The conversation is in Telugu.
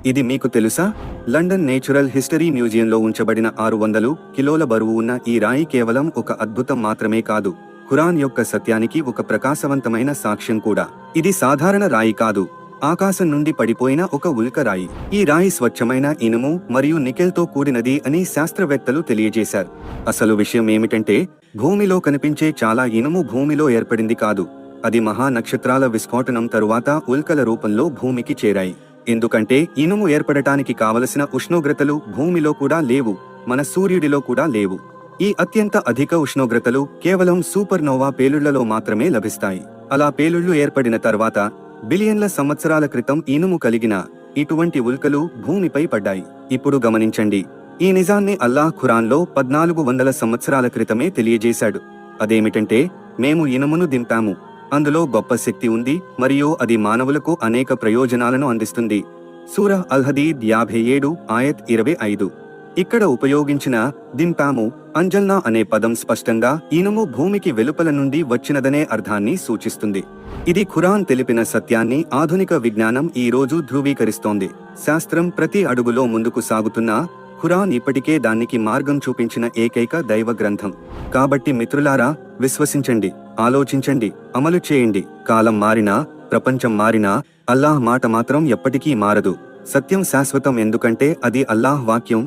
ఇది మీకు తెలుసా? లండన్ నేచురల్ హిస్టరీ మ్యూజియంలో ఉంచబడిన 600 కిలోల బరువు ఉన్న ఈ రాయి కేవలం ఒక అద్భుతం మాత్రమే కాదు, ఖురాన్ యొక్క సత్యానికి ఒక ప్రకాశవంతమైన సాక్ష్యం కూడా. ఇది సాధారణ రాయి కాదు, ఆకాశం నుండి పడిపోయిన ఒక ఉల్క రాయి. ఈ రాయి స్వచ్ఛమైన ఇనుము మరియు నికెల్తో కూడినది అని శాస్త్రవేత్తలు తెలియజేశారు. అసలు విషయం ఏమిటంటే, భూమిలో కనిపించే చాలా ఇనుము భూమిలో ఏర్పడింది కాదు, అది మహా నక్షత్రాల విస్ఫోటనం తరువాత ఉల్కల రూపంలో భూమికి చేరాయి. ఎందుకంటే ఇనుము ఏర్పడటానికి కావలసిన ఉష్ణోగ్రతలు భూమిలో కూడా లేవు, మన సూర్యుడిలో కూడా లేవు. ఈ అత్యంత అధిక ఉష్ణోగ్రతలు కేవలం సూపర్నోవా పేలుళ్లలో మాత్రమే లభిస్తాయి. అలా పేలుళ్లు ఏర్పడిన తర్వాత బిలియన్ల సంవత్సరాల క్రితం ఇనుము కలిగిన ఇటువంటి ఉల్కలు భూమిపై పడ్డాయి. ఇప్పుడు గమనించండి, ఈ నిజాన్ని అల్లాహ్ ఖురాన్లో 1400 సంవత్సరాల క్రితమే తెలియజేశాడు. అదేమిటంటే, మేము ఇనుమును దింపాము, అందులో గొప్ప శక్తి ఉంది మరియు అది మానవులకు అనేక ప్రయోజనాలను అందిస్తుంది. సూరహ్ అల్-హదీద్ 57 ఆయత్ 25. ఇక్కడ ఉపయోగించిన దింపాము, అంజల్నా అనే పదం స్పష్టంగా ఇనుము భూమికి వెలుపల నుండి వచ్చినదనే అర్థాన్ని సూచిస్తుంది. ఇది ఖురాన్ తెలిపిన సత్యాన్ని ఆధునిక విజ్ఞానం ఈ రోజు ధృవీకరిస్తోంది. శాస్త్రం ప్రతి అడుగులో ముందుకు సాగుతున్నా ఖురాన్ ఇప్పటికే దానికి మార్గం చూపించిన ఏకైక దైవ గ్రంథం. కాబట్టి మిత్రులారా, విశ్వసించండి, ఆలోచించండి, అమలు చేయండి. కాలం మారినా, ప్రపంచం మారినా, అల్లాహ్ మాట మాత్రం ఎప్పటికీ మారదు. సత్యం శాశ్వతం, ఎందుకంటే అది అల్లాహ్ వాక్యం.